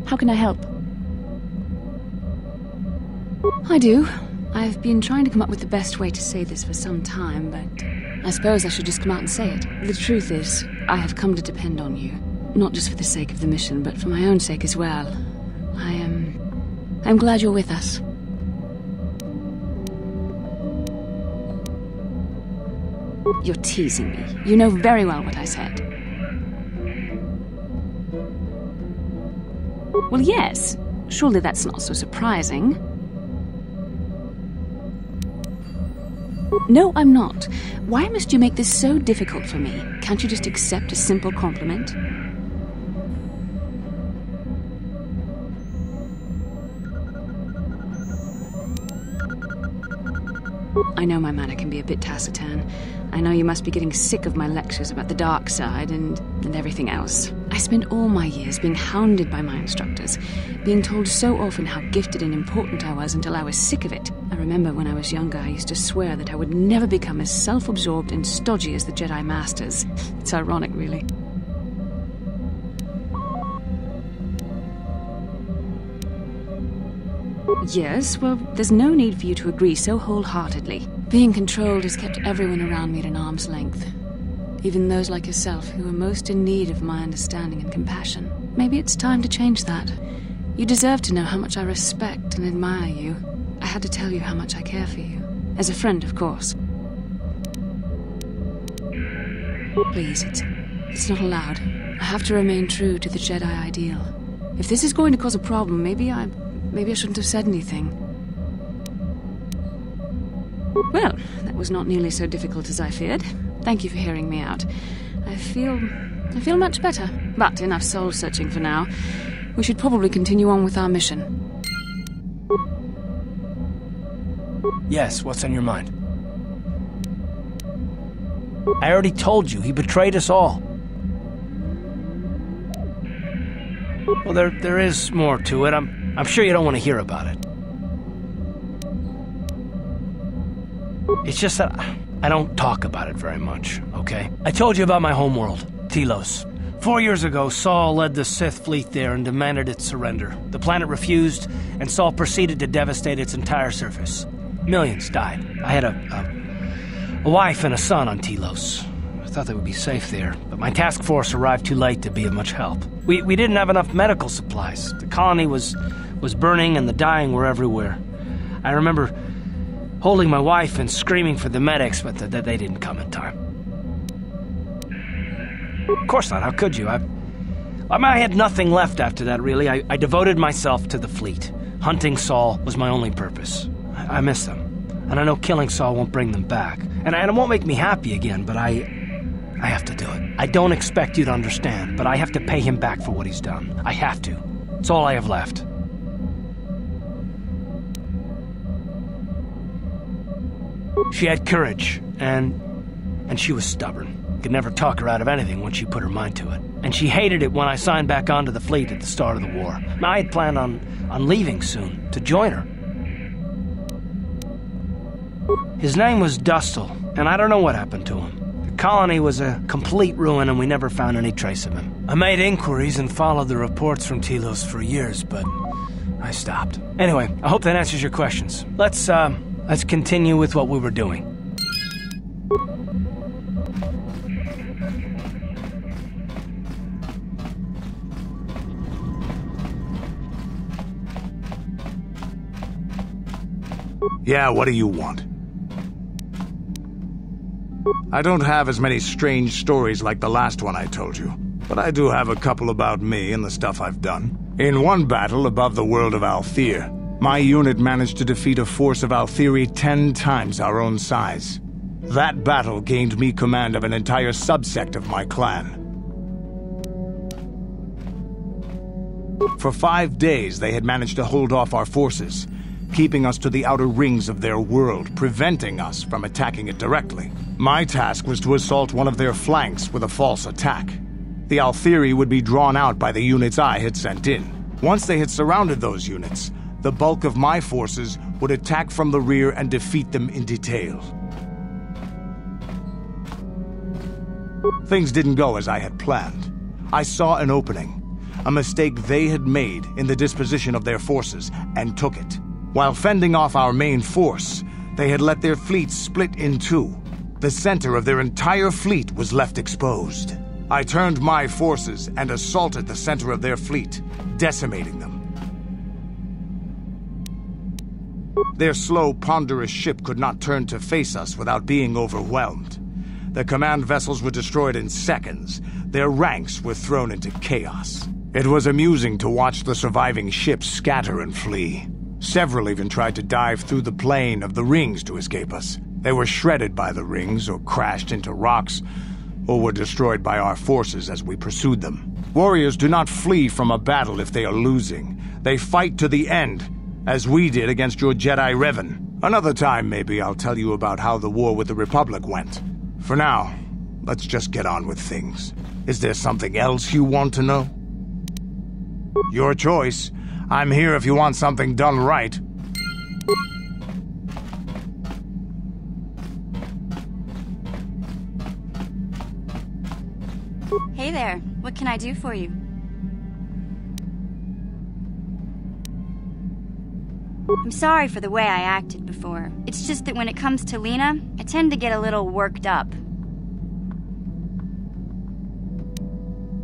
How can I help? I do. I've been trying to come up with the best way to say this for some time, but I suppose I should just come out and say it. The truth is, I have come to depend on you. Not just for the sake of the mission, but for my own sake as well. I'm glad you're with us. You're teasing me. You know very well what I said. Well, yes. Surely that's not so surprising. No, I'm not. Why must you make this so difficult for me? Can't you just accept a simple compliment? I know my manner can be a bit taciturn. I know you must be getting sick of my lectures about the dark side and everything else. I spent all my years being hounded by my instructors, being told so often how gifted and important I was until I was sick of it. I remember when I was younger, I used to swear that I would never become as self-absorbed and stodgy as the Jedi Masters. It's ironic, really. Yes, well, there's no need for you to agree so wholeheartedly. Being controlled has kept everyone around me at an arm's length. Even those like yourself who are most in need of my understanding and compassion. Maybe it's time to change that. You deserve to know how much I respect and admire you. I had to tell you how much I care for you. As a friend, of course. Please, it's not allowed. I have to remain true to the Jedi ideal. If this is going to cause a problem, maybe I shouldn't have said anything. Well, that was not nearly so difficult as I feared. Thank you for hearing me out. I feel much better. But enough soul-searching for now. We should probably continue on with our mission. Yes, what's on your mind? I already told you, he betrayed us all. Well, there is more to it. I'm sure you don't want to hear about it. It's just that I don't talk about it very much, okay? I told you about my homeworld, Telos. 4 years ago, Saul led the Sith fleet there and demanded its surrender. The planet refused, and Saul proceeded to devastate its entire surface. Millions died. I had a wife and a son on Telos. I thought they would be safe there, but my task force arrived too late to be of much help. We didn't have enough medical supplies. The colony was burning and the dying were everywhere. I remember holding my wife and screaming for the medics, but they didn't come in time. Of course not, how could you? I had nothing left after that, really. I devoted myself to the fleet. Hunting Saul was my only purpose. I miss them. And I know killing Saul won't bring them back. And it won't make me happy again, but I have to do it. I don't expect you to understand, but I have to pay him back for what he's done. I have to. It's all I have left. She had courage, and she was stubborn. Could never talk her out of anything once she put her mind to it. And she hated it when I signed back onto the fleet at the start of the war. Now, I had planned on leaving soon, to join her. His name was Dustle, and I don't know what happened to him. The colony was a complete ruin, and we never found any trace of him. I made inquiries and followed the reports from Telos for years, but I stopped. Anyway, I hope that answers your questions. Let's continue with what we were doing. Yeah, what do you want? I don't have as many strange stories like the last one I told you, but I do have a couple about me and the stuff I've done. In one battle above the world of Althir, my unit managed to defeat a force of Althiri 10 times our own size. That battle gained me command of an entire subsect of my clan. For 5 days, they had managed to hold off our forces, keeping us to the outer rings of their world, preventing us from attacking it directly. My task was to assault one of their flanks with a false attack. The Althiri would be drawn out by the units I had sent in. Once they had surrounded those units, the bulk of my forces would attack from the rear and defeat them in detail. Things didn't go as I had planned. I saw an opening, a mistake they had made in the disposition of their forces, and took it. While fending off our main force, they had let their fleet split in two. The center of their entire fleet was left exposed. I turned my forces and assaulted the center of their fleet, decimating them. Their slow, ponderous ship could not turn to face us without being overwhelmed. The command vessels were destroyed in seconds. Their ranks were thrown into chaos. It was amusing to watch the surviving ships scatter and flee. Several even tried to dive through the plane of the rings to escape us. They were shredded by the rings, or crashed into rocks, or were destroyed by our forces as we pursued them. Warriors do not flee from a battle if they are losing. They fight to the end, as we did against your Jedi Revan. Another time, maybe, I'll tell you about how the war with the Republic went. For now, let's just get on with things. Is there something else you want to know? Your choice. I'm here if you want something done right. Hey there, what can I do for you? I'm sorry for the way I acted before. It's just that when it comes to Lena, I tend to get a little worked up.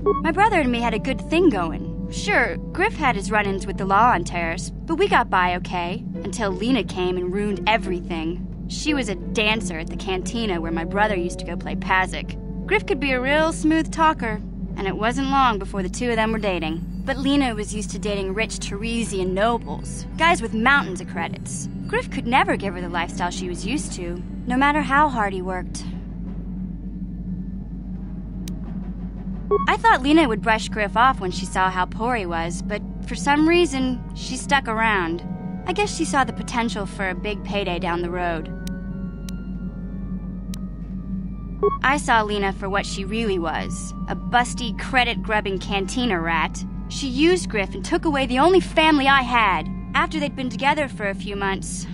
My brother and me had a good thing going. Sure, Griff had his run-ins with the law on Terrace, but we got by okay, until Lena came and ruined everything. She was a dancer at the cantina where my brother used to go play Pazik. Griff could be a real smooth talker, and it wasn't long before the two of them were dating. But Lena was used to dating rich Teresian nobles, guys with mountains of credits. Griff could never give her the lifestyle she was used to, no matter how hard he worked. I thought Lena would brush Griff off when she saw how poor he was, but for some reason, she stuck around. I guess she saw the potential for a big payday down the road. I saw Lena for what she really was, a busty, credit-grubbing cantina rat. She used Griff and took away the only family I had. After they'd been together for a few months,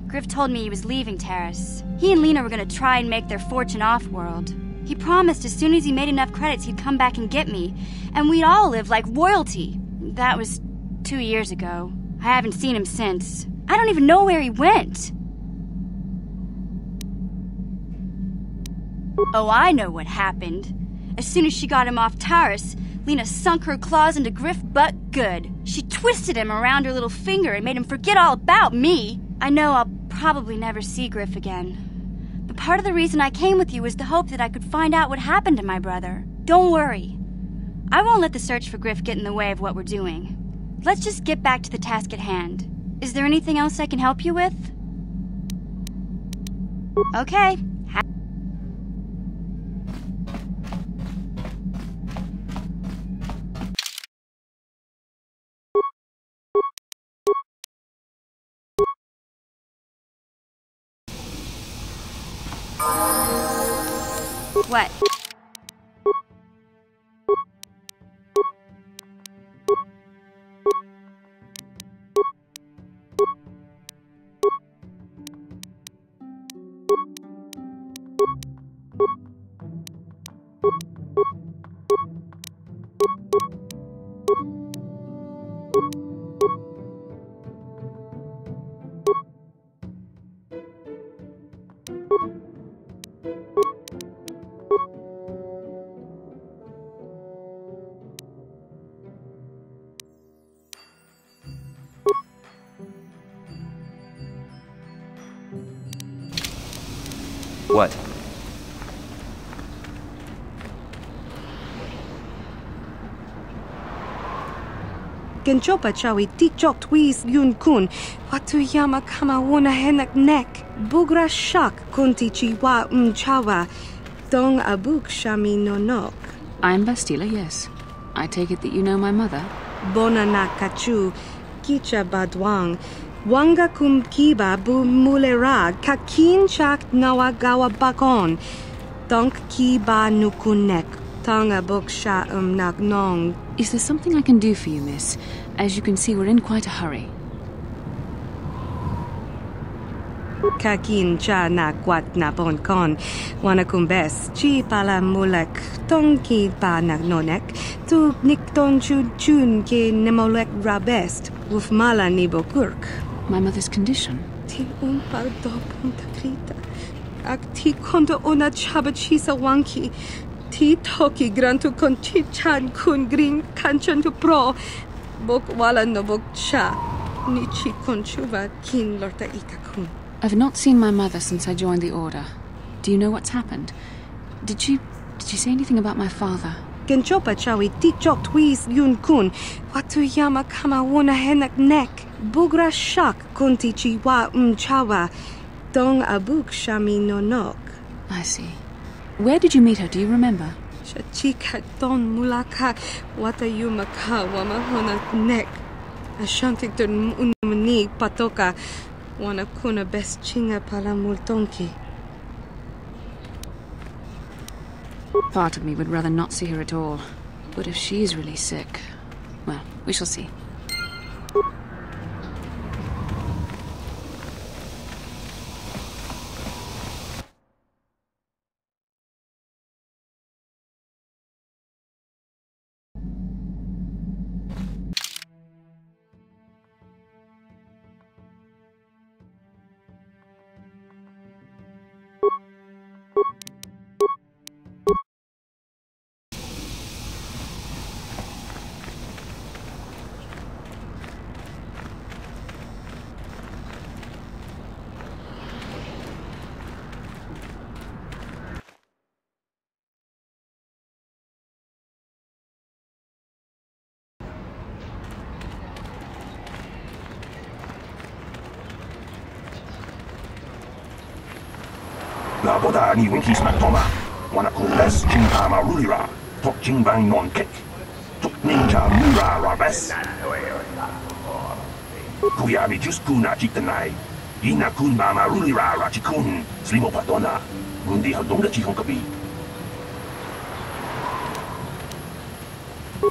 Griff told me he was leaving Terrace. He and Lena were going to try and make their fortune off-world. He promised as soon as he made enough credits he'd come back and get me, and we'd all live like royalty. That was 2 years ago. I haven't seen him since. I don't even know where he went. Oh, I know what happened. As soon as she got him off Taurus, Lena sunk her claws into Griff butt good. She twisted him around her little finger and made him forget all about me. I know I'll probably never see Griff again. But part of the reason I came with you was the hope that I could find out what happened to my brother. Don't worry. I won't let the search for Griff get in the way of what we're doing. Let's just get back to the task at hand. Is there anything else I can help you with? Okay. What? What? Genchopa chawi tikchok twis yun kun. Watuyama kama wona henak nek. Bugra shak kunti chiwa chawa. Dong abuk shami nonok. I'm Bastila, yes. I take it that you know my mother? Bona na kachu. Kicha badwang. Wanga kum kiba bu mulera. Kakin chak nawagawa bakon. Donk kiba nukunek. Tanga buk sha nagnong. Is there something I can do for you, miss? As you can see, we're in quite a hurry. Kakin cha na kwat na bon kon. Wana kumbes. Chi pala mulek. Tong ki pa nagnonek. Tu nikton chun ke nemolek rabest. Wuf mala ni bokurk. My mother's condition? Ti umpa do punta krita. Ak ti konto ona chabachisa wanki. Ti toki grantu kon chan kun green kanchan tu pro. Bok wala no bok cha. Ni chi konchuva kin lorta ikakun. I've not seen my mother since I joined the Order. Do you know what's happened? Did she say anything about my father? Genchopa chawi tikchok twis yun kun. Watuyama kama wona henak nek. Bugra shak kunti chiwa chawa. Dong abuk shami nonok. I see. Where did you meet her? Do you remember? Chika don mulaka watayuma ka wamahona nek. Ashantikton unumani patoka. Wana kuna best chinga pala multonki. Part of me would rather not see her at all. But if she's really sick, well, we shall see. La boda ni winkies matoma. Wana kules chingama rulira. Tok chingbang non kick. Tok ninja mura rabes. Kuyabi just kuna chitanai. Ina kun bama rulira rachikun. Slimo padona. Mundi hadonga chihonkabi.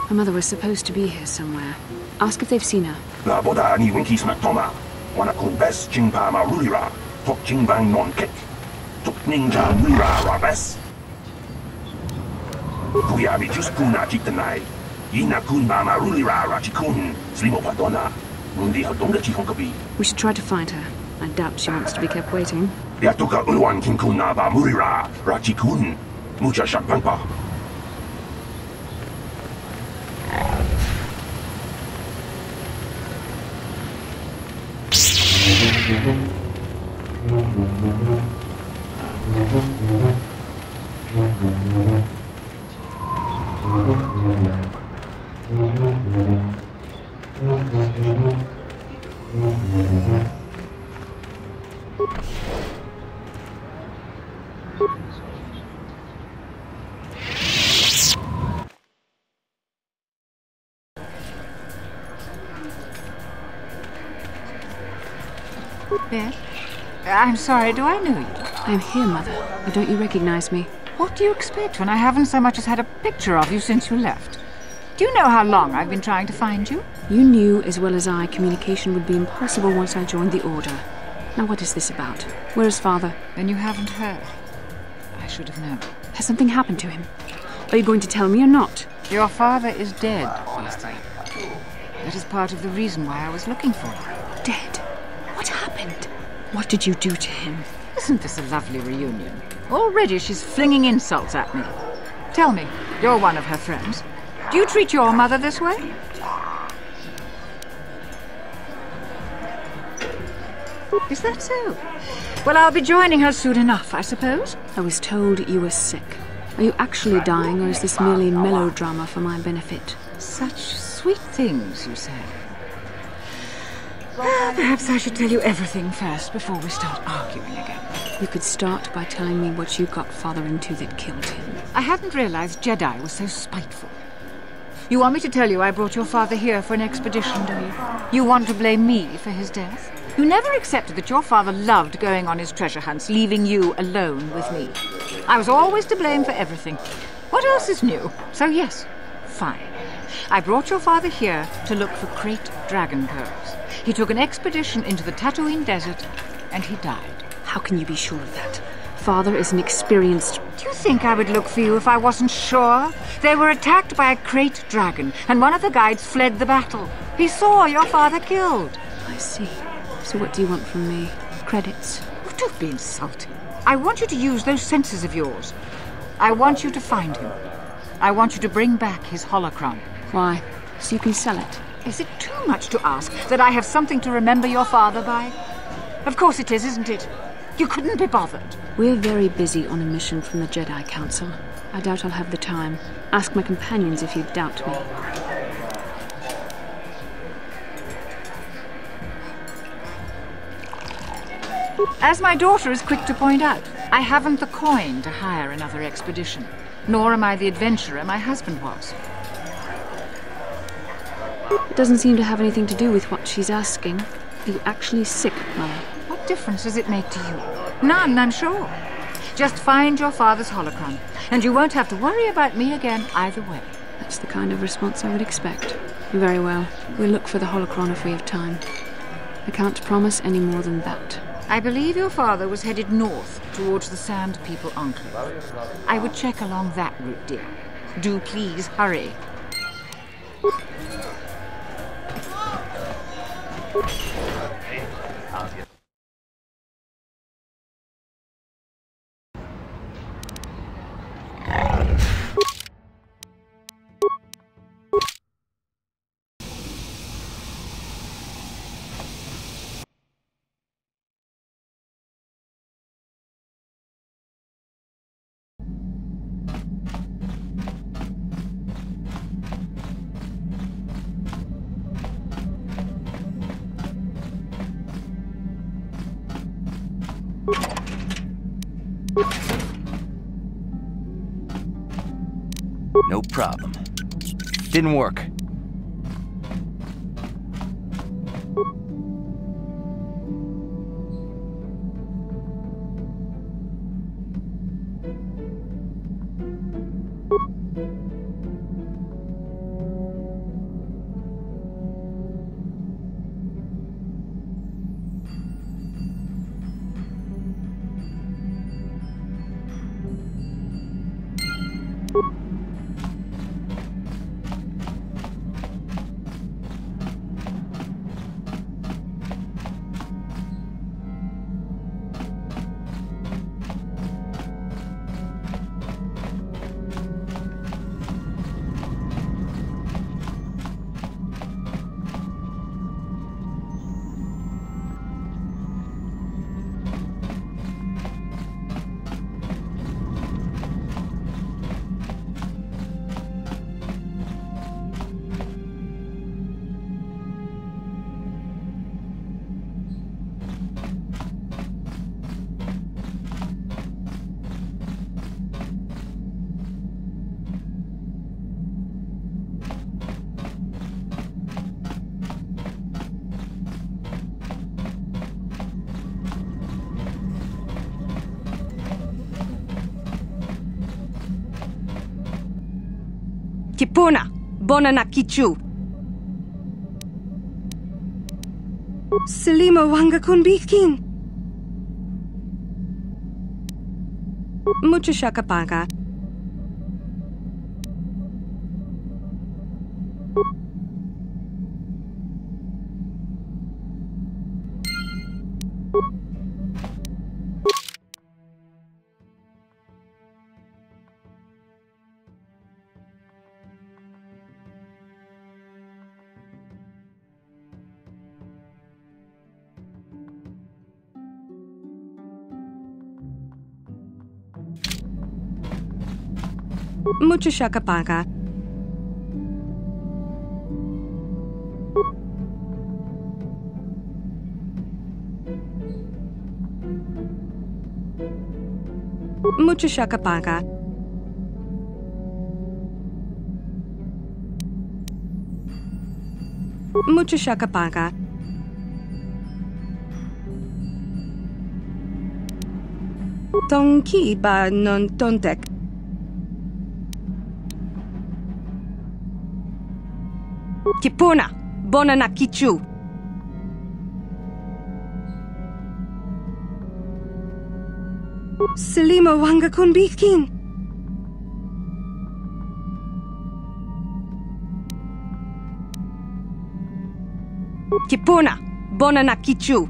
My mother was supposed to be here somewhere. Ask if they've seen her. La boda ni winkies matoma. Wana kules chingama rulira. Tok chingbang non kick. Tok ninja mura rabes. Kuyabi just kuna chitanai. Ina kun bama rulira rachikun. Slimo padona. Mundi hadonga chihonkabi. We should try to find her. I doubt she wants to be kept waiting. Yatuka ulwan kinkuna ba murira rachikun. Mucha shakpangpa. Beth? I'm sorry, do I know you? I'm here, Mother. Why don't you recognize me? What do you expect when I haven't so much as had a picture of you since you left? Do you know how long I've been trying to find you? You knew as well as I communication would be impossible once I joined the Order. Now what is this about? Where is Father? Then you haven't heard. I should have known. Has something happened to him? Are you going to tell me or not? Your father is dead, Beastie. That is part of the reason why I was looking for you. Dead? What happened? What did you do to him? Isn't this a lovely reunion? Already she's flinging insults at me. Tell me, you're one of her friends. Do you treat your mother this way? Is that so? Well, I'll be joining her soon enough, I suppose. I was told you were sick. Are you actually dying, or is this merely melodrama for my benefit? Such sweet things, you say. Perhaps I should tell you everything first before we start arguing again. You could start by telling me what you got Father into that killed him. I hadn't realized Jedi was so spiteful. You want me to tell you I brought your father here for an expedition, do you? You want to blame me for his death? You never accepted that your father loved going on his treasure hunts, leaving you alone with me. I was always to blame for everything. What else is new? So yes, fine. I brought your father here to look for great dragon pearls. He took an expedition into the Tatooine desert, and he died. How can you be sure of that? Father is an experienced... Do you think I would look for you if I wasn't sure? They were attacked by a great dragon, and one of the guides fled the battle. He saw your father killed. I see. So what do you want from me? Credits? Oh, don't be insulting. I want you to use those senses of yours. I want you to find him. I want you to bring back his holocron. Why? So you can sell it? Is it too much to ask that I have something to remember your father by? Of course it is, isn't it? You couldn't be bothered. We're very busy on a mission from the Jedi Council. I doubt I'll have the time. Ask my companions if you doubt me. As my daughter is quick to point out, I haven't the coin to hire another expedition. Nor am I the adventurer my husband was. It doesn't seem to have anything to do with what she's asking. Are you actually sick, Mother? What difference does it make to you? None, I'm sure. Just find your father's holocron, and you won't have to worry about me again either way. That's the kind of response I would expect. Very well. We'll look for the holocron if we have time. I can't promise any more than that. I believe your father was headed north towards the Sand People Enclave. I would check along that route, dear. Do please hurry. No problem. Didn't work. Kipuna, bona na kichu. Selima wanga kunbikin. Mucho shakapanga. Mucha shakapaka. Mucha shakapaka. Mucha shakapaka. Tonki ba non tontek. Kipuna, bona na kichu. Selima wanga kun bitkin. Kipuna, bona na kichu.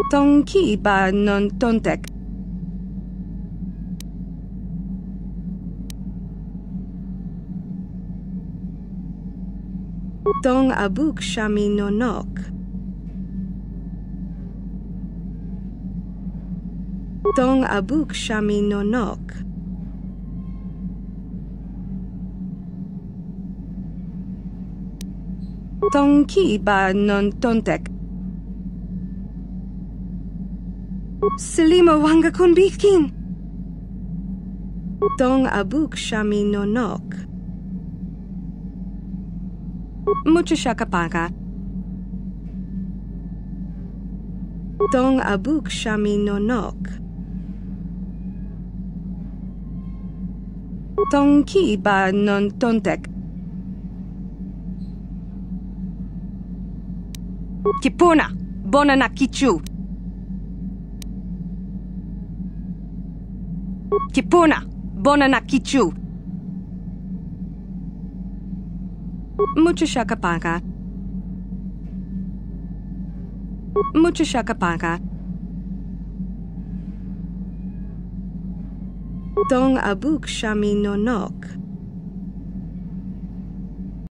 Tonki ba non tontek. Tong abuk shami nonok. Tong abuk shami nonok. Tonki ba non tontek. Selima wanga kun bitkin. Tong abuk shami nonok. Mucha shakapaka. Tong abuk shami nonok. Tonki ba non tontek. Kipuna, bona na kichu. Kipuna, bona na kichu. Mucha shakapaka. Mucha shakapaka. Tong abuk shami nonok.